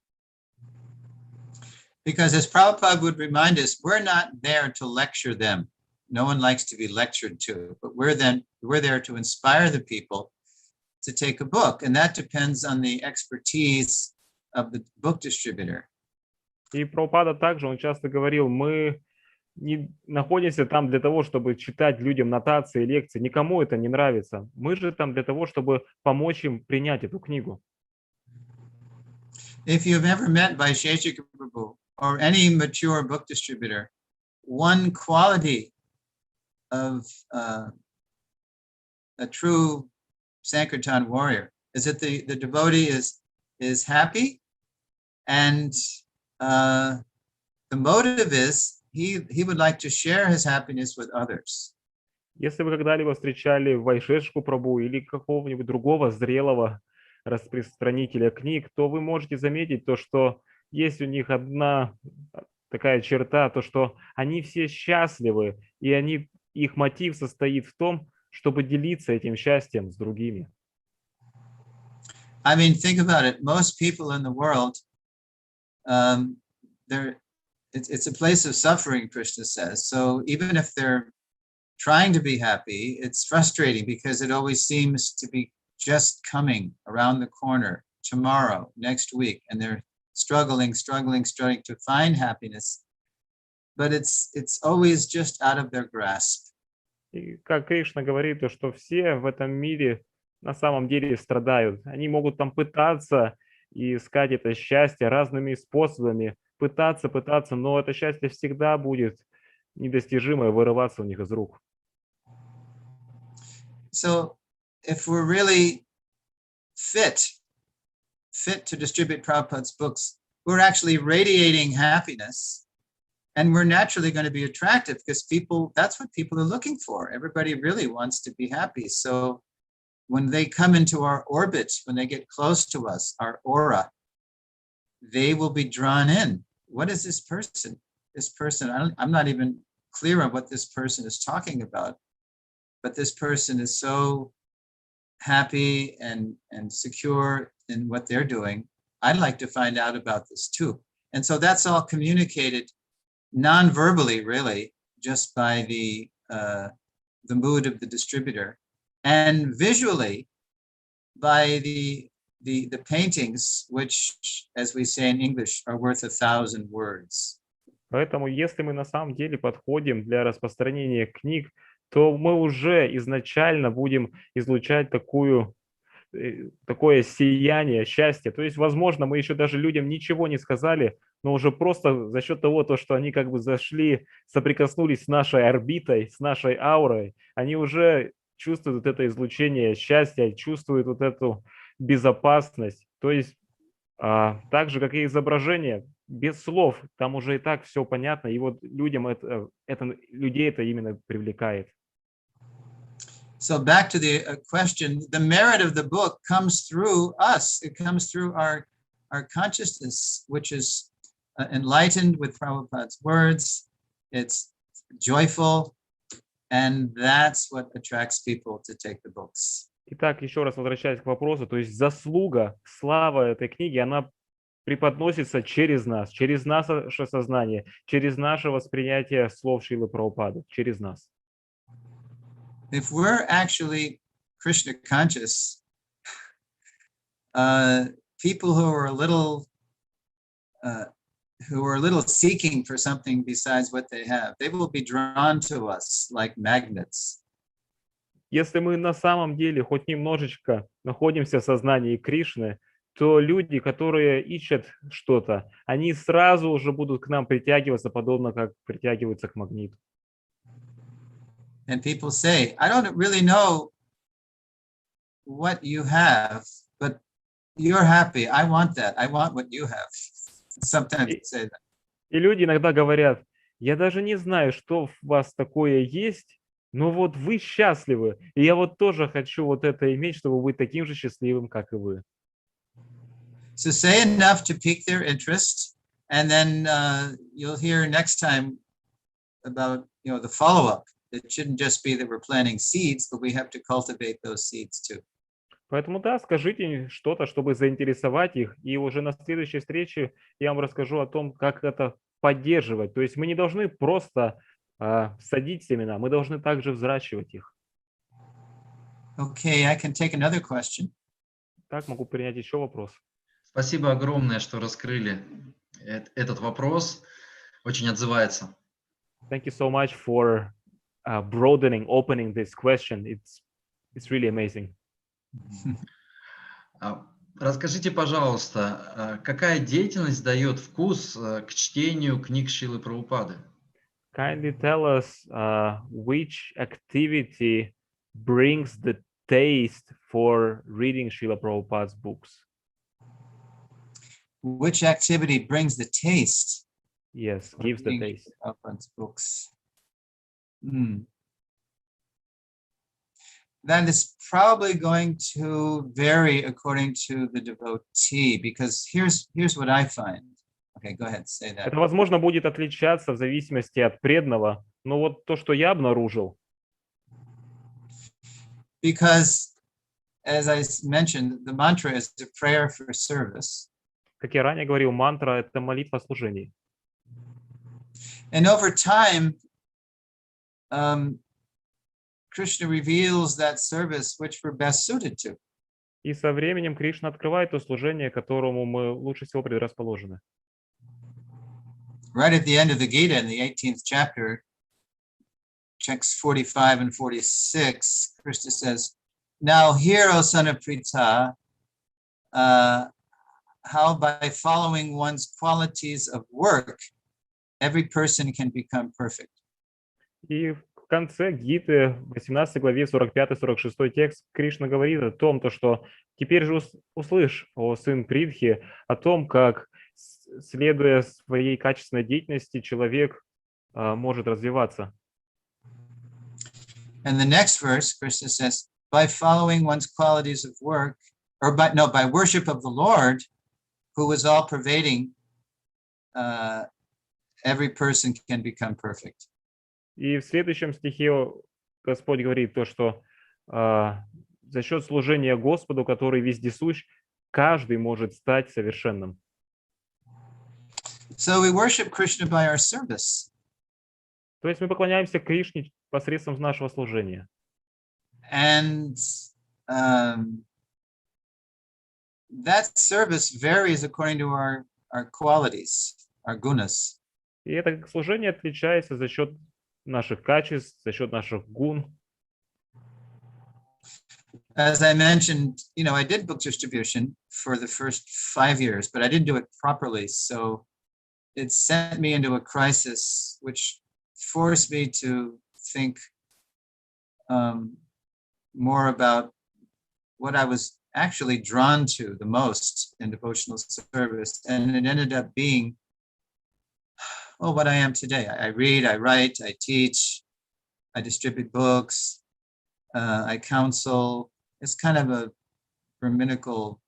Because as Prabhupada would remind us, we're not there to lecture them. No one likes to be lectured to, but we're there to inspire the people to take a book. And that depends on the expertise of the book distributor. И Прабхупада также, он часто говорил, мы не находимся там для того, чтобы читать людям нотации, лекции. Никому это не нравится. Мы же там для того, чтобы помочь им принять эту книгу. If you've ever met Vaisheshika Prabhu or any mature book distributor, one quality of a true Sankirtan warrior is that the devotee is happy, and the motive is he would like to share his happiness with others. Если вы когда-либо встречали Вайшешку Прабху или какого-нибудь другого зрелого распространителя книг, то вы можете заметить то, что есть у них одна такая черта, то, что они все счастливы, и их мотив состоит в том, чтобы делиться этим счастьем с другими. I mean, think about it. Most people in the world, it's a place of suffering, Krishna says. So even if they're trying to be happy, it's frustrating because it always seems to be just coming around the corner tomorrow, next week, and they're struggling to find happiness. But it's always just out of their grasp. И как Кришна говорит, то, что все в этом мире на самом деле страдают. Они могут там пытаться и искать это счастье разными способами, пытаться, но это счастье всегда будет недостижимое, вырываться у них из рук. So if we're really fit to distribute Prabhupada's books, we're actually radiating happiness, and we're naturally going to be attractive because that's what people are looking for. Everybody really wants to be happy. So when they come into our orbit, when they get close to us, our aura, they will be drawn in. What is this person? This person, I'm not even clear on what this person is talking about, but this person is so happy and secure in what they're doing. I'd like to find out about this too. And so that's all communicated non-verbally, really, just by the mood of the distributor, and visually by the paintings, which, as we say in English, are worth 1,000 words. Поэтому, если мы на самом деле подходим для распространения книг, то мы уже изначально будем излучать такое сияние, счастье. То есть, возможно, мы еще даже людям ничего не сказали, но уже просто за счет того, что они как бы зашли, соприкоснулись с нашей орбитой, с нашей аурой, они уже чувствуют вот это излучение счастья, чувствуют вот эту безопасность. То есть, так же, как и изображение, без слов, там уже и так все понятно, и вот людям людей это именно привлекает. So back to the question, the merit of the book comes through us. It comes through our consciousness, which is enlightened with Prabhupada's words. It's joyful, and that's what attracts people to take the books. Итак, еще раз возвращаясь к вопросу, то есть заслуга, слава этой книги, она преподносится через нас, через наше сознание, через наше восприятие слов Шрилы Прабхупады, через нас. If we're actually Krishna conscious, people who are a little seeking for something besides what they have, they will be drawn to us like magnets. Если мы на самом деле хоть немножечко находимся в сознании Кришны, то люди, которые ищут что-то, они сразу уже будут к нам притягиваться, подобно как притягиваются к магниту. And people say, I don't really know what you have, but you're happy. I want that. I want what you have. Sometimes they say that. И люди иногда говорят, я даже не знаю, что в вас такое есть, но вот вы счастливы, и я вот тоже хочу вот это иметь, чтобы быть таким же счастливым, как и вы. So say enough to pique their interest, and then you'll hear next time about the follow-up. It shouldn't just be that we're planting seeds, but we have to cultivate those seeds too. Поэтому да, скажите что-то, чтобы заинтересовать их, и уже на следующей встрече я вам расскажу о том, как это поддерживать. То есть мы не должны просто садить семена, мы должны также взращивать их. Okay, I can take another question. Так, могу принять еще вопрос. Спасибо огромное, что раскрыли этот вопрос. Очень отзывается. Thank you so much for opening this question. It's really amazing. Расскажите, пожалуйста, какая деятельность дает вкус к чтению книг Шрилы Прабхупады? Kindly tell us which activity brings the taste for reading Srila Prabhupada's books. Which activity brings the taste Yes, for gives the reading taste. Prabhupada's books? That is probably going to vary according to the devotee, because here's what I find. Okay, go ahead, say that. Это, возможно, будет отличаться в зависимости от преданного, но вот то, что я обнаружил, Because, as I mentioned, the mantra is a prayer for service. как я ранее говорил, мантра — это молитва о служении. And over time, Krishna reveals that service which we're best suited to. И со временем Кришна открывает то служение, к которому мы лучше всего предрасположены. Right at the end of the Gita, in the 18th chapter, checks 45 and 46, Krishna says, "Now hear, O son of Pritha, how by following one's qualities of work, every person can become perfect." И в конце Гиты, в 18 главе, 45-46 текст, Кришна говорит о том, что теперь же услышь, о сын Притхи, о том, как, следуя своей качественной деятельности, человек может развиваться. And the next verse, Krishna says, by following one's qualities of work, or by worship of the Lord, who is all pervading, every person can become perfect. И в следующем стихе Господь говорит то, что за счет служения Господу, который вездесущ, каждый может стать совершенным. So we worship Krishna by our service. То есть мы поклоняемся Кришне посредством нашего служения. And that service varies according to our qualities, our gunas. И это служение отличается за счет наших качеств, за счет наших гун. As I mentioned, I did book distribution for the first 5 years, but I didn't do it properly. So it sent me into a crisis, which forced me to think more about what I was actually drawn to the most in devotional service. And it ended up being, what I am today. I read, I write, I teach, I distribute books, I counsel. It's kind of a Brahminical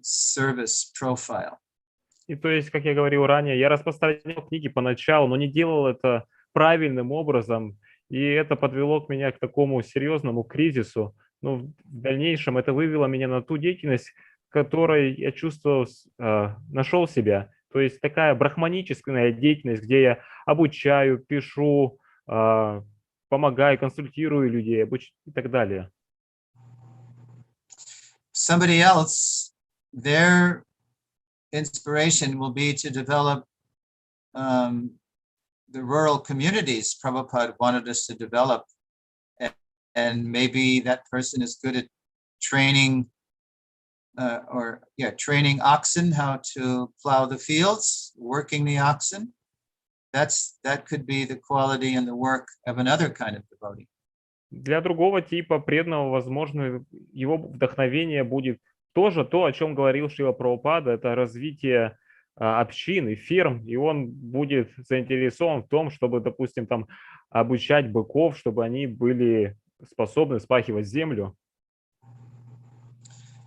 service profile. И то есть, как я говорил ранее, я распространял книги поначалу, но не делал это правильным образом, и это подвело меня к такому серьезному кризису. Но в дальнейшем это вывело меня на ту деятельность, в которой я чувствовал, нашел себя. То есть такая брахманическая деятельность, где я обучаю, пишу, помогаю, консультирую людей и так далее. Somebody else, their inspiration will be to develop the rural communities Prabhupada wanted us to develop. And maybe that person is good at training training oxen, how to plow the fields, working the oxen. That could be the quality and the work of another kind of devotee. Для другого типа преданного, возможно, его вдохновение будет тоже то, о чем говорил Шрила Прабхупада, это развитие общин и ферм, и он будет заинтересован в том, чтобы, допустим, там обучать быков, чтобы они были способны спахивать землю.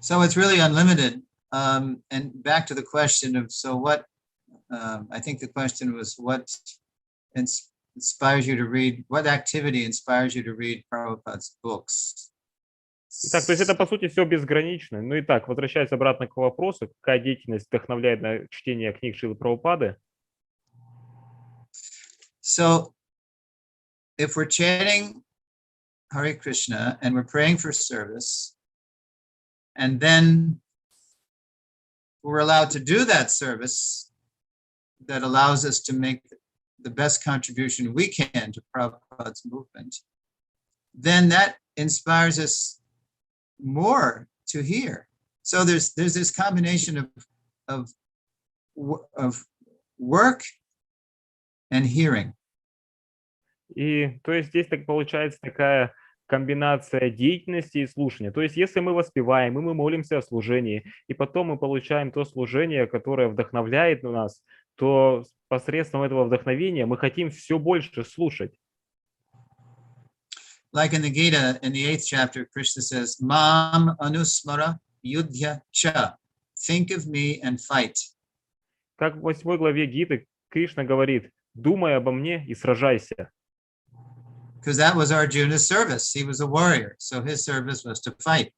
So it's really unlimited. And back to the question of, so what, I think the question was, what inspires you to read, what activity inspires you to read Prabhupada's books? Итак, то есть это по сути все безгранично. Ну и так, возвращаясь обратно к вопросу, какая деятельность вдохновляет на чтение книг Шрилы Прабхупады. So if we're chanting Hare Krishna and we're praying for service, and then we're allowed to do that service that allows us to make the best contribution we can to Prabhupada's movement, then that inspires us more to hear. So there's this combination of work and hearing. И то есть здесь так получается такая комбинация деятельности и слушания. То есть если мы воспеваем, и мы молимся о служении, и потом мы получаем то служение, которое вдохновляет нас, то посредством этого вдохновения мы хотим все больше слушать. Like in the Gita, in the 8th chapter, Krishna says, Mam anusmara yudhya cha. Think of me and fight. Как в 8 главе Гиты Кришна говорит: «Думай обо мне и сражайся». Because that was Arjuna's service. He was a warrior, so his service was to fight.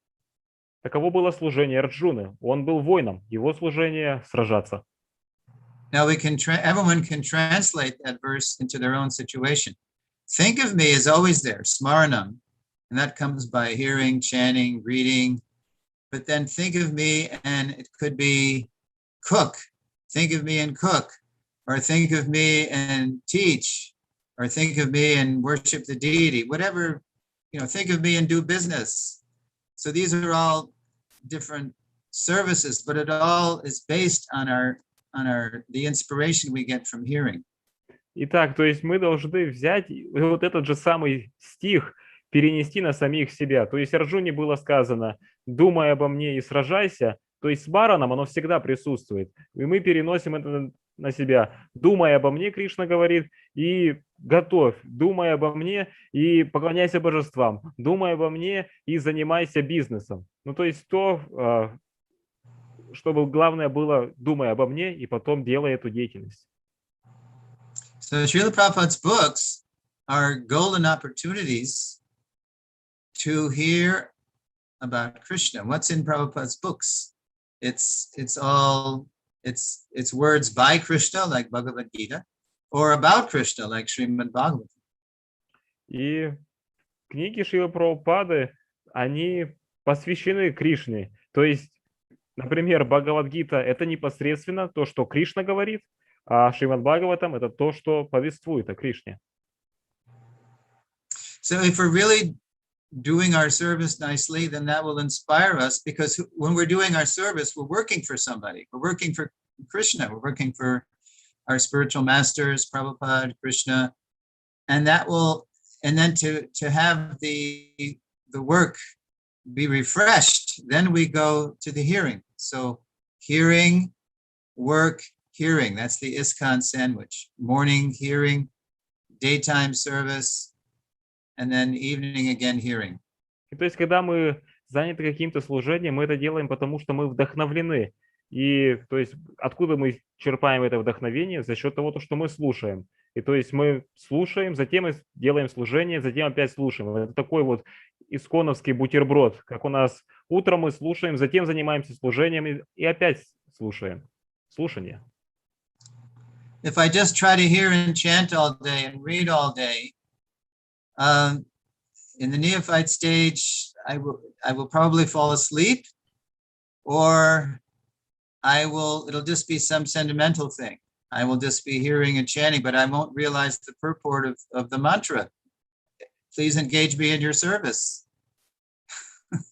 Таково было служение Арджуны. Он был воином, его служение — сражаться. Now everyone can translate that verse into their own situation. Think of me is always there, smaranam, and that comes by hearing, chanting, reading. But then think of me, and it could be cook. Think of me and cook, or think of me and teach, or think of me and worship the deity. Whatever, think of me and do business. So these are all different services, but it all is based on the inspiration we get from hearing. Итак, то есть мы должны взять вот этот же самый стих, перенести на самих себя. То есть Арджуне было сказано: «Думай обо мне и сражайся». То есть с Бараном оно всегда присутствует. И мы переносим это на себя. «Думай обо мне», Кришна говорит, и готовь. «Думай обо мне и поклоняйся божествам». «Думай обо мне и занимайся бизнесом». Ну, то есть то, чтобы главное было: думай обо мне и потом делай эту деятельность. So Srila Prabhupada's books are golden opportunities to hear about Krishna. What's in Prabhupada's books? It's words by Krishna, like Bhagavad Gita, or about Krishna, like Srimad Bhagavatam. И книги Шрилы Прабхупады, они посвящены Кришне. То есть, например, Бхагавад-гита — это непосредственно то, что Кришна говорит, а Шримад Бхагаватам — это то, что повествует о Кришне. So if we're really doing our service nicely, then that will inspire us, because when we're doing our service, we're working for somebody. We're working for Krishna. We're working for our spiritual masters, Prabhupada, Krishna, and then to have the work be refreshed, then we go to the hearing. So hearing, work, hearing. That's the ISKCON sandwich. Morning hearing, daytime service, and then evening again hearing. И то есть, когда мы заняты каким-то служением, мы это делаем, потому что мы вдохновлены. И то есть, откуда мы черпаем это вдохновение? За счет того, что мы слушаем. И то есть мы слушаем, затем мы делаем служение, затем опять слушаем. Это такой вот исконовский бутерброд, как у нас утром мы слушаем, затем занимаемся служением и опять слушаем. Слушание. If I just try to hear and chant all day and read all day, in the neophyte stage, I will probably fall asleep, or it'll just be some sentimental thing. I will just be hearing and chanting, but I won't realize the purport of the mantra. Please engage me in your service.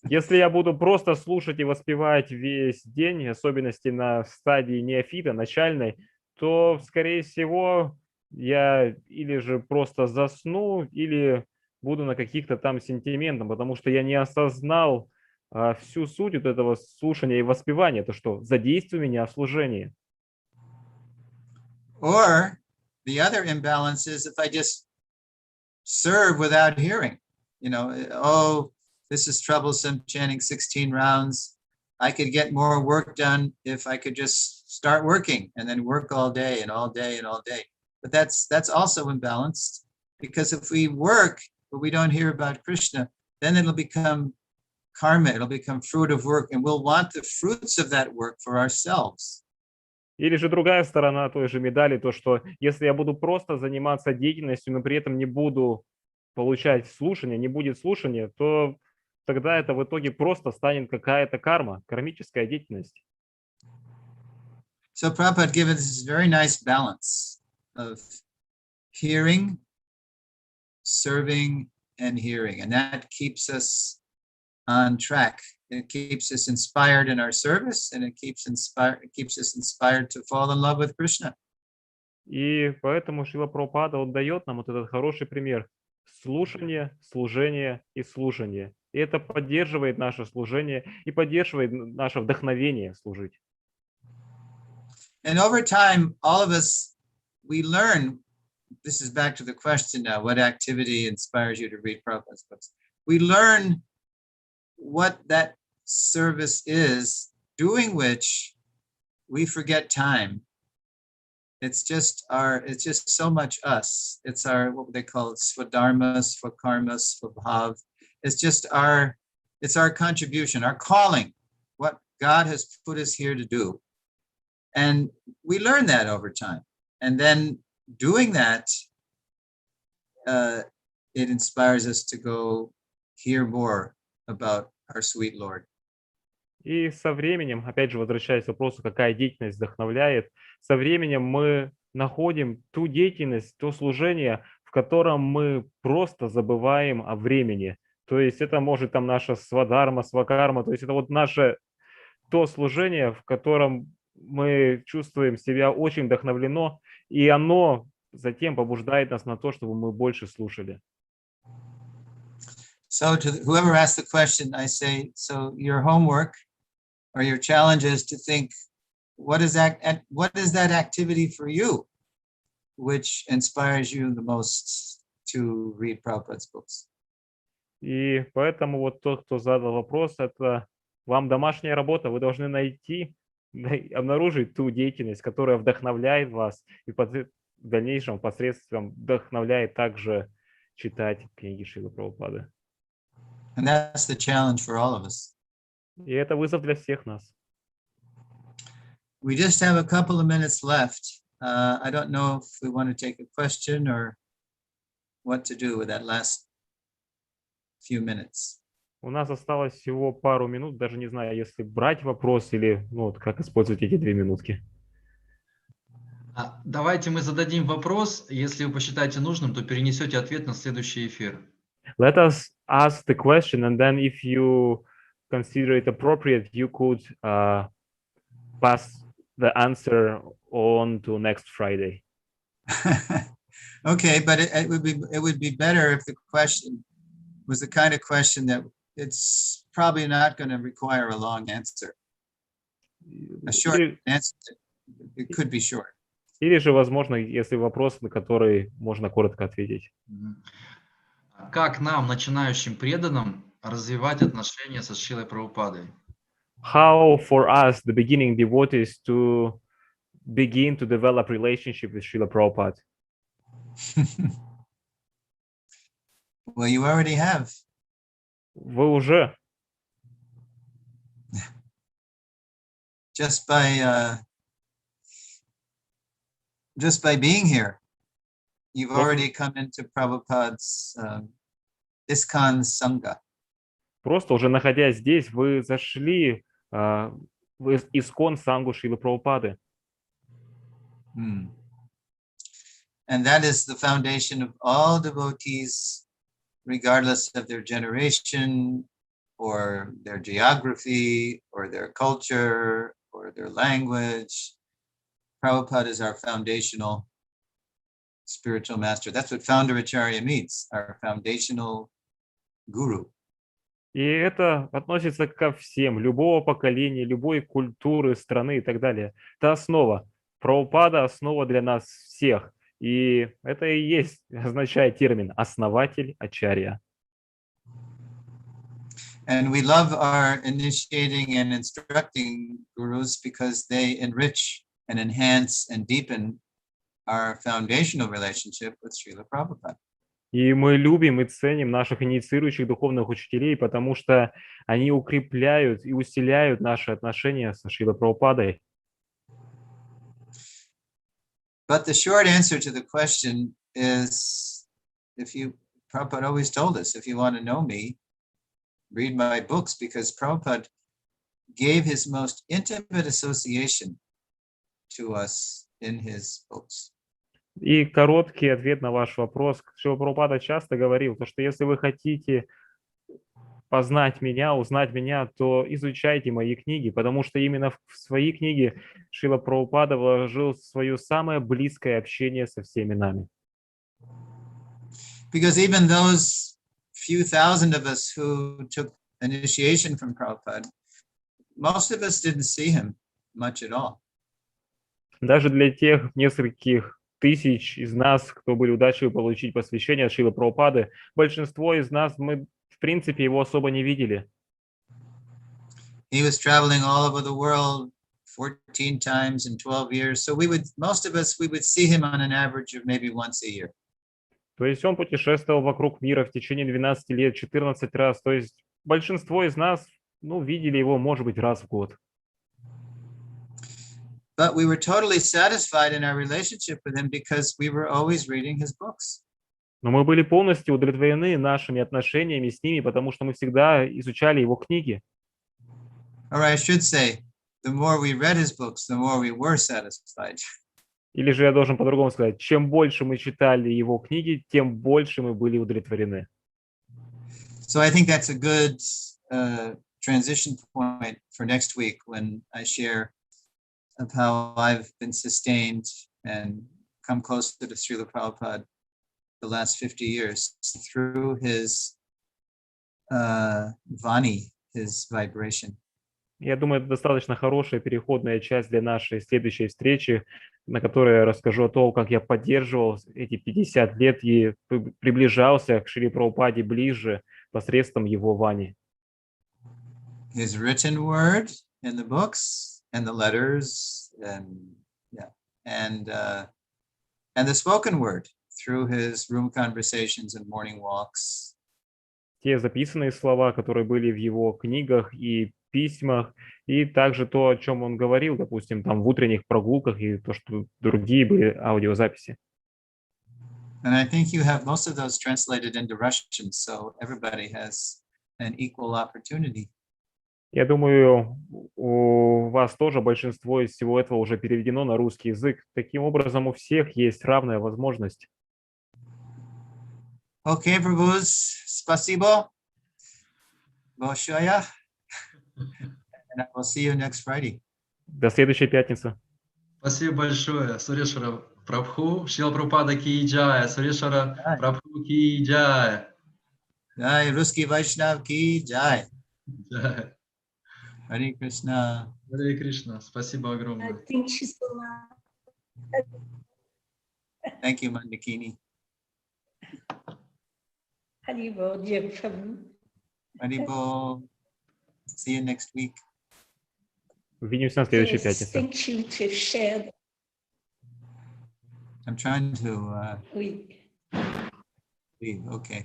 Если я буду просто слушать и воспевать весь день, особенности на стадии неофита, начальной, то, скорее всего, я или же просто засну, или буду на каких-то там сентиментах, потому что я не осознал всю суть вот этого слушания и воспевания, то, что задействуй меня в служении. Or the other imbalance is if I just serve without hearing, this is troublesome, chanting 16 rounds. I could get more work done if I could just start working and then work all day and all day and all day. But that's also imbalanced, because if we work but we don't hear about Krishna, then it'll become karma, it'll become fruit of work, and we'll want the fruits of that work for ourselves. Или же другая сторона той же медали, то, что если я буду просто заниматься деятельностью, но при этом не буду получать слушания, не будет слушания, то тогда это в итоге просто станет какая-то карма, кармическая деятельность. So Prabhupada gives us this very nice balance of hearing, serving, and hearing, and that keeps us on track. It keeps us inspired in our service, and it keeps us inspired to fall in love with Krishna. И поэтому Шрила Прабхупада он дает нам вот этот хороший пример. Слушание, служение и слушание. И это поддерживает наше служение и поддерживает наше вдохновение служить. And over time, all of us, we learn, this is back to the question now, what activity inspires you to read Prabhupada's books? We learn what that service is, doing which we forget time. It's just so much us. It's our, what they call it, swadharma, swakarma, swabhav. It's our contribution, our calling, what God has put us here to do. And we learn that over time. And then doing that, it inspires us to go hear more about our sweet Lord. И со временем, опять же, возвращаясь к вопросу, какая деятельность вдохновляет, со временем мы находим ту деятельность, то служение, в котором мы просто забываем о времени. То есть это может там наша свадхарма, свакарма, то есть это вот наше то служение, в котором мы чувствуем себя очень вдохновлено, и оно затем побуждает нас на то, чтобы мы больше слушали. So to whoever asked the question, I say, so your homework or your challenge is to think, what is that activity for you, which inspires you the most to read Prabhupada's books? И поэтому вот тот, кто задал вопрос, это вам домашняя работа, вы должны найти, обнаружить ту деятельность, которая вдохновляет вас и в дальнейшем посредством вдохновляет также читать книги Шрилы Прабхупады. And that's the challenge for all of us. И это вызов для всех нас. We just have a couple of minutes left. I don't know if we want to take a question or what to do with that last few minutes. У нас осталось всего пару минут, даже не знаю, если брать вопрос или вот как использовать эти 2 минутки. Давайте мы зададим вопрос. Если вы посчитаете нужным, то перенесете ответ на следующий эфир. Let us ask the question, and then if you consider it appropriate, you could pass the answer on to next Friday. Okay, but it would be better if the question was the kind of question that it's probably not going to require a long answer. A short answer, it could be short. Или же, возможно, если вопрос, на который можно коротко ответить. Как нам, начинающим преданным, развивать отношения со Шрилой Прабхупадой? How for us, the beginning devotees, to begin to develop relationship with Srila Prabhupada? Well, you already have. Вы уже Just by being here, you've already come into Prabhupada's ISKCON Sangha. Просто уже находясь здесь, вы зашли в Искон Сангу Шрилы Прабхупады. And that is the foundation of all devotees, regardless of their generation or their geography or their culture or their language. Prabhupada is our foundational spiritual master. That's what Founder Acharya means, our foundational guru. И это относится ко всем, любого поколения, любой культуры, страны и так далее. Это основа. Прабхупада – основа для нас всех. И это и есть, означает термин «основатель Ачарья». And we love our initiating and instructing gurus because they enrich and enhance and deepen our foundational relationship with Srila Prabhupada. И мы любим и ценим наших инициирующих духовных учителей, потому что они укрепляют и усиляют наши отношения со Шрилой Прабхупадой. But the short answer to the question is, Prabhupada always told us, if you want to know me, read my books, because Prabhupada gave his most intimate association to us in his books. И короткий ответ на ваш вопрос. Шрила Прабхупада часто говорил, что если вы хотите познать меня, узнать меня, то изучайте мои книги, потому что именно в свои книги Шрила Прабхупада вложил свое самое близкое общение со всеми нами. Because even those few thousand of us who took initiation from Prabhupada, most of us didn't see him much at all. Даже для тех нескольких тысяч из нас, кто были удачливы получить посвящение от Шрилы Прабхупады, большинство из нас, мы в принципе его особо не видели. He was traveling all over the world 14 times in 12 years. So most of us, we would see him on an average of maybe once a year. То есть он путешествовал вокруг мира в течение 12 лет, 14 раз. То есть большинство из нас, видели его, может быть, раз в год. But we were totally satisfied in our relationship with him because we were always reading his books. Но мы были полностью удовлетворены нашими отношениями с ними, потому что мы всегда изучали его книги. Or I should say, the more we read his books, the more we were satisfied. Или же я должен по-другому сказать, чем больше мы читали его книги, тем больше мы были удовлетворены. So I think that's a good transition point for next week when I share of how I've been sustained and come closer to Srila Prabhupada the last 50 years through his vani, his vibration. Я думаю, это достаточно хорошая переходная часть для нашей следующей встречи, на которой я расскажу о том, как я поддерживал эти 50 лет и приближался к Шри Прабхупаде ближе посредством его вани. His written word in the books and the letters and the spoken word through his room conversations and morning walks. Те записанные слова, которые были в его книгах и письмах, и также то, о чем он говорил, допустим, там в утренних прогулках, и то, что другие были аудиозаписи. And I think you have most of those translated into Russian, so everybody has an equal opportunity. Я думаю, у вас тоже большинство из всего этого уже переведено на русский язык. Таким образом, у всех есть равная возможность. Okay, Prabhus, спасибо. Большое. And I will see you next Friday. До следующей пятницы. Спасибо большое. Сурешвара Прабху, Шрила Прабхупада ки джай, Сурешвара Прабху ки джай. Jai, Русский Вайшнав ки джай. Джай. Харе Кришна. Харе Кришна. Спасибо огромное. Thank you so much. Thank you, Mandakini. Haribol, dear Prabhu. Haribol. See you next week. Увидимся на следующей Yes, пятнице. thank you to share I'm trying to with leave. Okay.